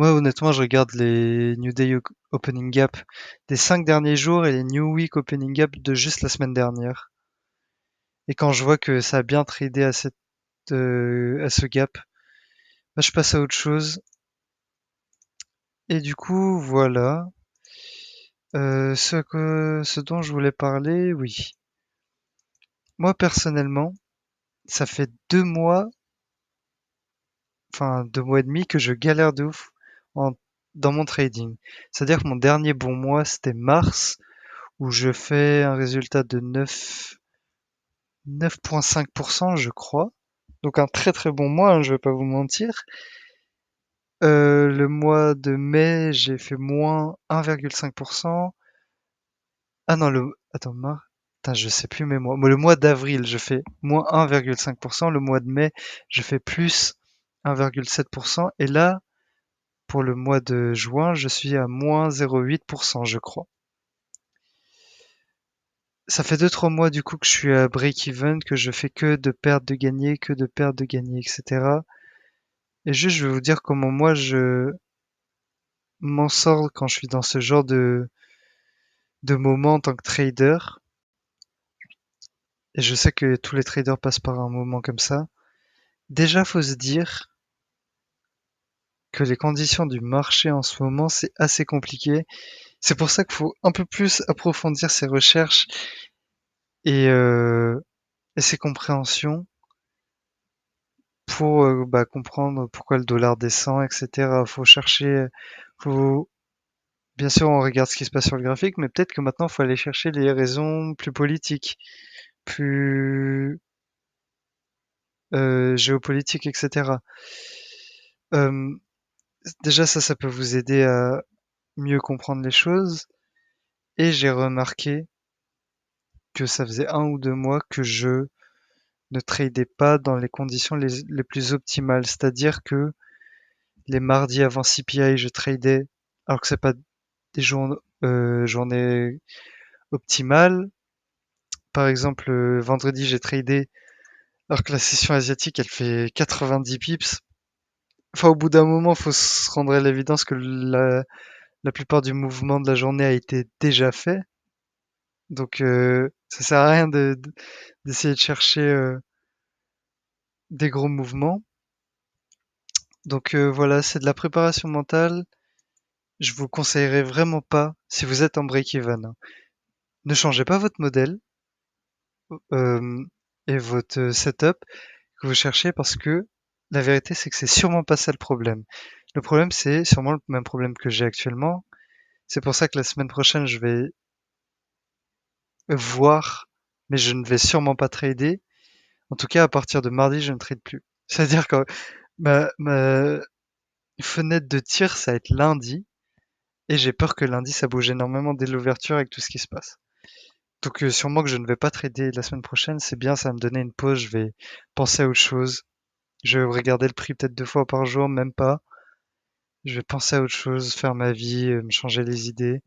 Moi, honnêtement, je regarde les New Day Opening Gap des 5 derniers jours et les New Week Opening Gap de juste la semaine dernière. Et quand je vois que ça a bien tradé à ce gap, bah, je passe à autre chose. Et du coup, voilà. Ce dont je voulais parler, oui. Moi, personnellement, ça fait 2 mois, enfin 2 mois et demi que je galère de ouf en- dans mon trading. C'est-à-dire que mon dernier bon mois, c'était mars, où je fais un résultat de 9,5%, je crois. Donc un très très bon mois, hein, je vais pas vous mentir. Le mois de mai, j'ai fait moins 1,5%. Ah non, attends, Putain, je sais plus mes mois. Moi, le mois d'avril, je fais moins 1,5%. Le mois de mai, je fais plus 1,7%. Et là, pour le mois de juin, je suis à moins 0,8%, je crois. Ça fait 2, 3 mois du coup que je suis à break-even, que je fais que de pertes de gagner, que de pertes de gagner, etc. Et juste, je vais vous dire comment moi je m'en sors quand je suis dans ce genre de moment en tant que trader. Et je sais que tous les traders passent par un moment comme ça. Déjà, faut se dire que les conditions du marché en ce moment, c'est assez compliqué. C'est pour ça qu'il faut un peu plus approfondir ses recherches et, euh, et ses compréhensions pour bah, comprendre pourquoi le dollar descend, etc. Faut chercher, faut bien sûr on regarde ce qui se passe sur le graphique, mais peut-être que maintenant il faut aller chercher les raisons plus politiques, plus géopolitiques, etc. Euh, Déjà ça peut vous aider à mieux comprendre les choses. Et j'ai remarqué que ça faisait 1 ou 2 mois que je ne tradais pas dans les conditions les plus optimales. C'est-à-dire que les mardis avant CPI, je tradais, alors que c'est pas des journées optimales. Par exemple, vendredi, j'ai tradé, alors que la session asiatique, elle fait 90 pips. Enfin, au bout d'un moment, faut se rendre à l'évidence que la plupart du mouvement de la journée a été déjà fait. Donc, ça sert à rien d'essayer de chercher des gros mouvements. Donc voilà, c'est de la préparation mentale. Je vous conseillerais vraiment pas, si vous êtes en break-even, hein. Ne changez pas votre modèle euh, et votre setup que vous cherchez parce que la vérité, c'est que c'est sûrement pas ça le problème. Le problème, c'est sûrement le même problème que j'ai actuellement. C'est pour ça que la semaine prochaine, je vais voir, mais je ne vais sûrement pas trader. En tout cas, à partir de mardi, je ne trade plus. C'est-à-dire que ma fenêtre de tir, ça va être lundi. Et j'ai peur que lundi, ça bouge énormément dès l'ouverture avec tout ce qui se passe. Donc sûrement que je ne vais pas trader la semaine prochaine. C'est bien, ça va me donner une pause. Je vais penser à autre chose. Je vais regarder le prix peut-être 2 fois par jour, même pas. Je vais penser à autre chose, faire ma vie, me changer les idées.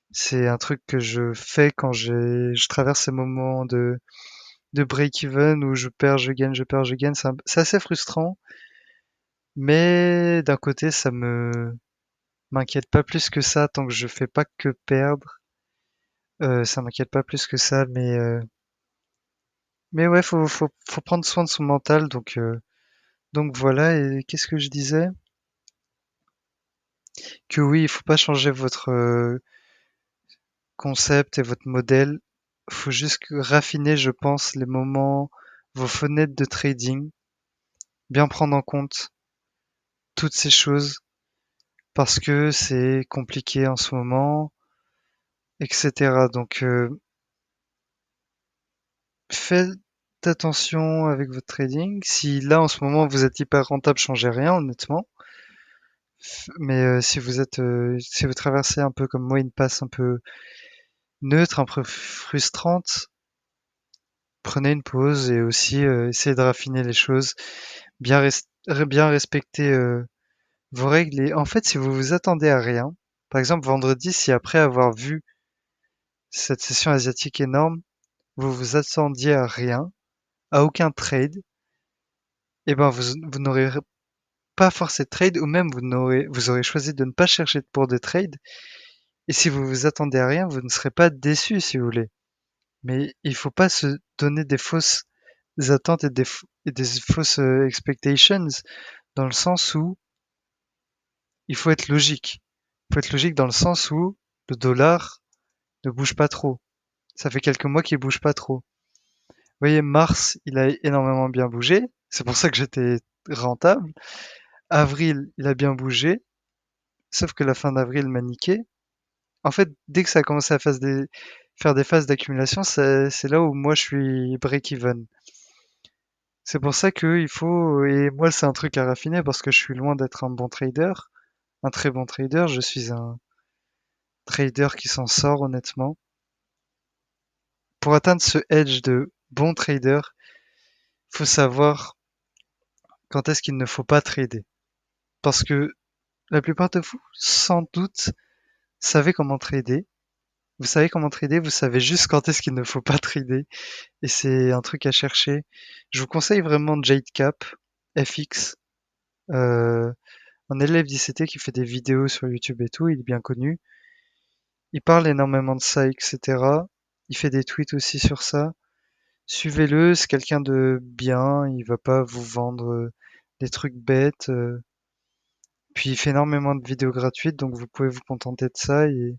C'est un truc que je fais quand je traverse ces moments de break-even où je perds, je gagne, je perds, je gagne. C'est assez frustrant, mais d'un côté, ça m'inquiète pas plus que ça tant que je fais pas que perdre. Ça m'inquiète pas plus que ça, mais ouais, faut prendre soin de son mental, donc voilà. Et qu'est-ce que je disais? Que oui, il faut pas changer votre concept et votre modèle. Faut juste raffiner, je pense, les moments, vos fenêtres de trading, bien prendre en compte toutes ces choses parce que c'est compliqué en ce moment, etc. Donc faites attention avec votre trading. Si là en ce moment vous êtes hyper rentable, changez rien honnêtement. Mais si vous traversez un peu comme moi une passe un peu neutre, un peu frustrante, prenez une pause et aussi essayez de raffiner les choses, bien respecter vos règles. Et en fait, si vous vous attendez à rien, par exemple vendredi, si après avoir vu cette session asiatique énorme, vous vous attendiez à rien, à aucun trade, et ben vous n'aurez pas forcer de trade ou même vous aurez choisi de ne pas chercher pour des trades. Et si vous vous attendez à rien, vous ne serez pas déçu si vous voulez. Mais il faut pas se donner des fausses attentes et des fausses expectations dans le sens où il faut être logique. Il faut être logique dans le sens où le dollar ne bouge pas trop. Ça fait quelques mois qu'il bouge pas trop. Vous voyez, mars, il a énormément bien bougé. C'est pour ça que j'étais rentable. Avril, il a bien bougé. Sauf que la fin d'avril m'a niqué. En fait, dès que ça a commencé à faire des phases d'accumulation, c'est là où moi je suis break-even. C'est pour ça que il faut, et moi c'est un truc à raffiner parce que je suis loin d'être un bon trader, un très bon trader, je suis un trader qui s'en sort honnêtement. Pour atteindre ce edge de bon trader, il faut savoir quand est-ce qu'il ne faut pas trader. Parce que la plupart de vous, sans doute, savez comment trader. Vous savez comment trader, vous savez juste quand est-ce qu'il ne faut pas trader. Et c'est un truc à chercher. Je vous conseille vraiment JadeCap, FX, euh, un élève d'ICT qui fait des vidéos sur YouTube et tout, il est bien connu. Il parle énormément de ça, etc. Il fait des tweets aussi sur ça. Suivez-le, c'est quelqu'un de bien, il va pas vous vendre des trucs bêtes. Puis il fait énormément de vidéos gratuites, donc vous pouvez vous contenter de ça. Et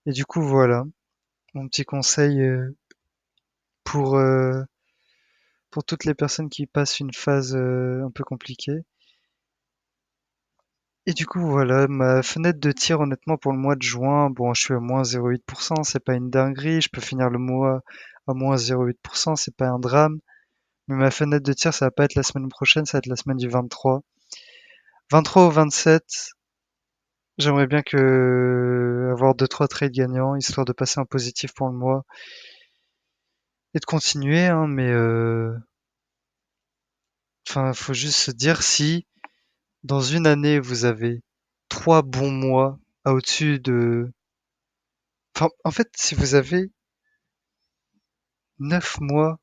du coup, voilà, mon petit conseil pour, euh, pour toutes les personnes qui passent une phase un peu compliquée. Et du coup, voilà, ma fenêtre de tir, honnêtement, pour le mois de juin, bon, je suis à moins 0,8%, c'est pas une dinguerie, je peux finir le mois à moins 0,8%, c'est pas un drame. Mais ma fenêtre de tir, ça va pas être la semaine prochaine, ça va être la semaine du 23. 23 au 27, j'aimerais bien que avoir deux trois trades gagnants, histoire de passer en positif pour le mois et de continuer, hein, mais enfin, faut juste se dire si dans une année vous avez trois bons mois à au-dessus de, enfin, en fait, si vous avez 9 mois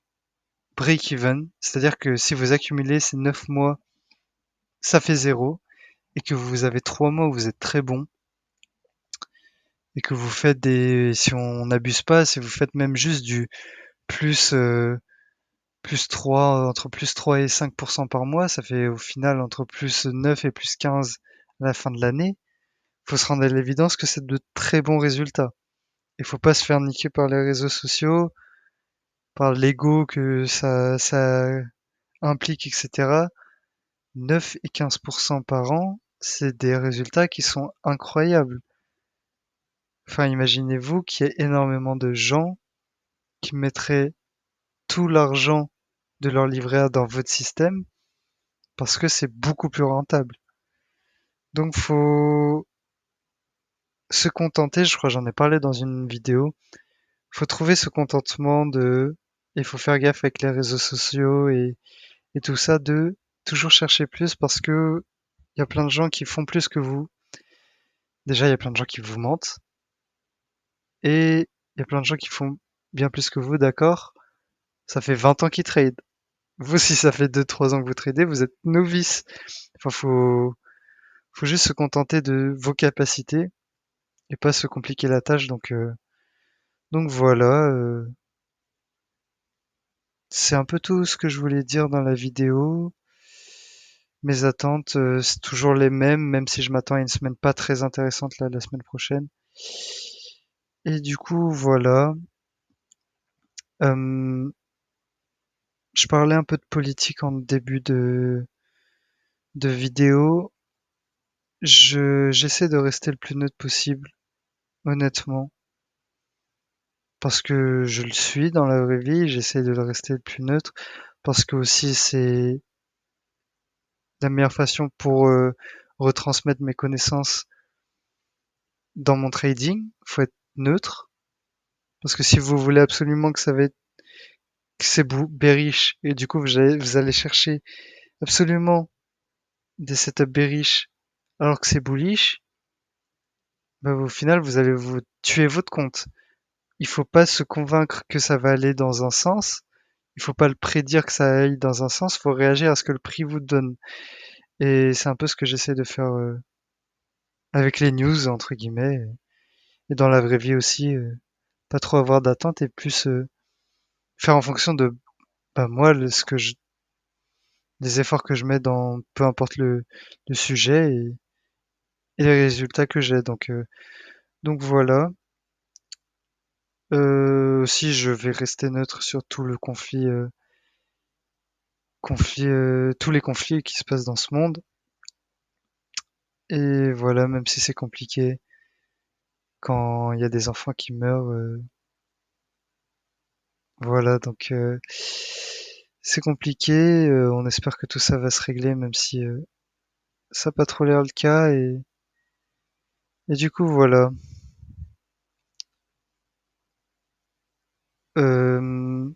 break-even, c'est-à-dire que si vous accumulez ces 9 mois, ça fait zéro, et que vous avez 3 mois où vous êtes très bon, et que vous faites si on n'abuse pas, si vous faites même juste du plus, plus 3, entre plus 3 et 5% par mois, ça fait au final entre plus 9 et plus 15 à la fin de l'année. Faut se rendre à l'évidence que c'est de très bons résultats. Il faut pas se faire niquer par les réseaux sociaux, par l'ego que ça implique, etc. 9 et 15% par an, c'est des résultats qui sont incroyables. Enfin, imaginez-vous qu'il y ait énormément de gens qui mettraient tout l'argent de leur livret A dans votre système parce que c'est beaucoup plus rentable. Donc, faut se contenter, je crois que j'en ai parlé dans une vidéo, faut trouver ce contentement il faut faire gaffe avec les réseaux sociaux et tout ça de toujours chercher plus parce que il y a plein de gens qui font plus que vous. Déjà, il y a plein de gens qui vous mentent. Et il y a plein de gens qui font bien plus que vous, d'accord? Ça fait 20 ans qu'ils trade. Vous, si ça fait 2-3 ans que vous tradez, vous êtes novice. Enfin, faut juste se contenter de vos capacités et pas se compliquer la tâche. Donc voilà, c'est un peu tout ce que je voulais dire dans la vidéo. Mes attentes, c'est toujours les mêmes, même si je m'attends à une semaine pas très intéressante là, la semaine prochaine. Et du coup, voilà. Euh, je parlais un peu de politique en début de vidéo. J'essaie de rester le plus neutre possible, honnêtement, parce que je le suis dans la vraie vie, j'essaie de le rester le plus neutre, parce que aussi c'est la meilleure façon pour retransmettre mes connaissances dans mon trading. Faut être neutre, parce que si vous voulez absolument que c'est bearish, et du coup vous allez chercher absolument des setups bearish alors que c'est bullish, bah, au final vous allez vous tuer votre compte. Il faut pas se convaincre que ça va aller dans un sens. Il faut pas le prédire que ça aille dans un sens. Il faut réagir à ce que le prix vous donne. Et c'est un peu ce que j'essaie de faire avec les news, entre guillemets, et dans la vraie vie aussi, pas trop avoir d'attente et plus faire en fonction de bah, moi, les efforts que je mets dans peu importe le sujet et les résultats que j'ai. Donc voilà. Aussi, je vais rester neutre sur tout le tous les conflits qui se passent dans ce monde. Et voilà, même si c'est compliqué, quand il y a des enfants qui meurent, voilà, c'est compliqué. On espère que tout ça va se régler, même si ça n'a pas trop l'air le cas. Et du coup, voilà. Euh,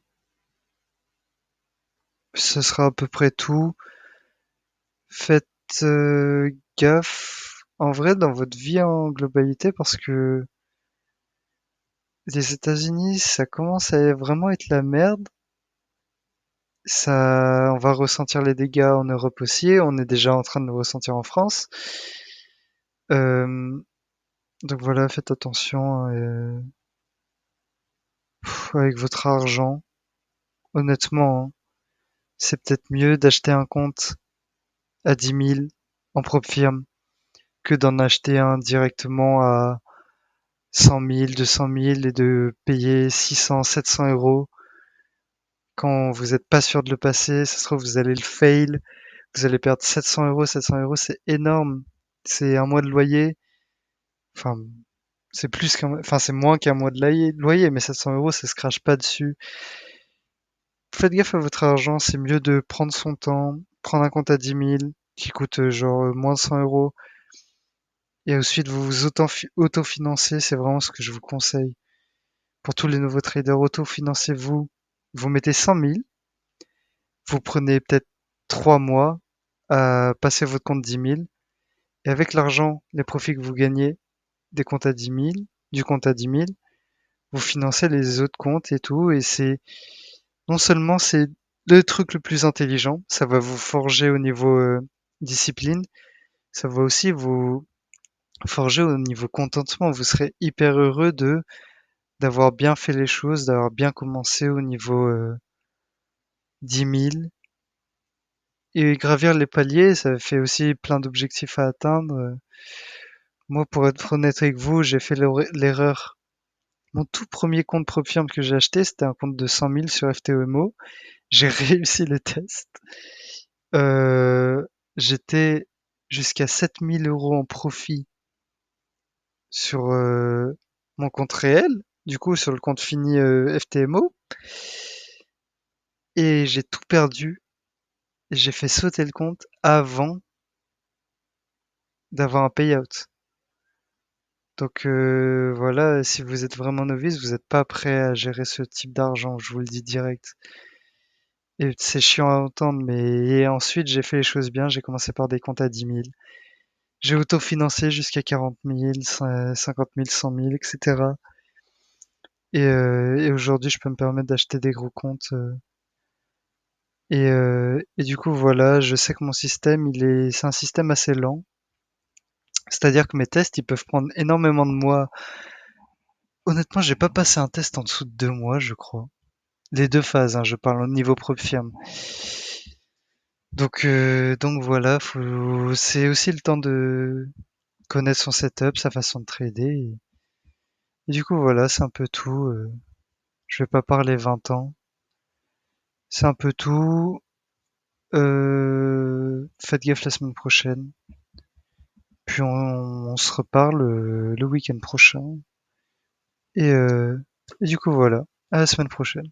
Ce sera à peu près tout. Faites gaffe, en vrai, dans votre vie en globalité, parce que les États-Unis, ça commence à vraiment être la merde. Ça, on va ressentir les dégâts en Europe aussi. On est déjà en train de le ressentir en France. Euh, donc voilà, faites attention avec votre argent. Honnêtement, hein, c'est peut-être mieux d'acheter un compte à 10 000 en propre firme que d'en acheter un directement à 100 000, 200 000 et de payer 600, 700 € quand vous n'êtes pas sûr de le passer. Ça se trouve, vous allez le fail. Vous allez perdre 700 €. 700 €, c'est énorme. C'est un mois de loyer. Enfin, enfin, c'est moins qu'un mois de loyer, mais 700 €, ça se crache pas dessus. Faites gaffe à votre argent. C'est mieux de prendre son temps, prendre un compte à 10 000 qui coûte genre moins de 100 € et ensuite vous vous autofinancez. C'est vraiment ce que je vous conseille. Pour tous les nouveaux traders, autofinancez-vous. Vous mettez 100 000. Vous prenez peut-être 3 mois à passer votre compte 10 000. Et avec l'argent, les profits que vous gagnez des comptes à 10 000, du compte à 10 000, vous financez les autres comptes et tout. Et non seulement c'est le truc le plus intelligent, ça va vous forger au niveau discipline, ça va aussi vous forger au niveau contentement. Vous serez hyper heureux d'avoir bien fait les choses, d'avoir bien commencé au niveau 10 000. Et gravir les paliers, ça fait aussi plein d'objectifs à atteindre. Moi, pour être honnête avec vous, j'ai fait l'erreur. Mon tout premier compte Propfirm que j'ai acheté, c'était un compte de 100 000 sur FTMO. J'ai réussi le test. Euh, J'étais jusqu'à 7 000 € en profit sur mon compte réel, du coup sur le compte fini FTMO. Et j'ai tout perdu. J'ai fait sauter le compte avant d'avoir un payout. Donc voilà, si vous êtes vraiment novice, vous n'êtes pas prêt à gérer ce type d'argent, je vous le dis direct. Et c'est chiant à entendre, mais et ensuite j'ai fait les choses bien, j'ai commencé par des comptes à 10 000. J'ai autofinancé jusqu'à 40 000, 50 000, 100 000, etc. Et aujourd'hui, je peux me permettre d'acheter des gros comptes. Et du coup, voilà, je sais que mon système, c'est un système assez lent. C'est-à-dire que mes tests, ils peuvent prendre énormément de mois. Honnêtement, j'ai pas passé un test en dessous de 2 mois, je crois. Les deux phases, hein, je parle au niveau propre firme. Donc voilà, c'est aussi le temps de connaître son setup, sa façon de trader. Et du coup, voilà, c'est un peu tout. Je vais pas parler 20 ans. C'est un peu tout. Faites gaffe la semaine prochaine. Puis on se reparle le week-end prochain. Et, euh, et du coup, voilà. À la semaine prochaine.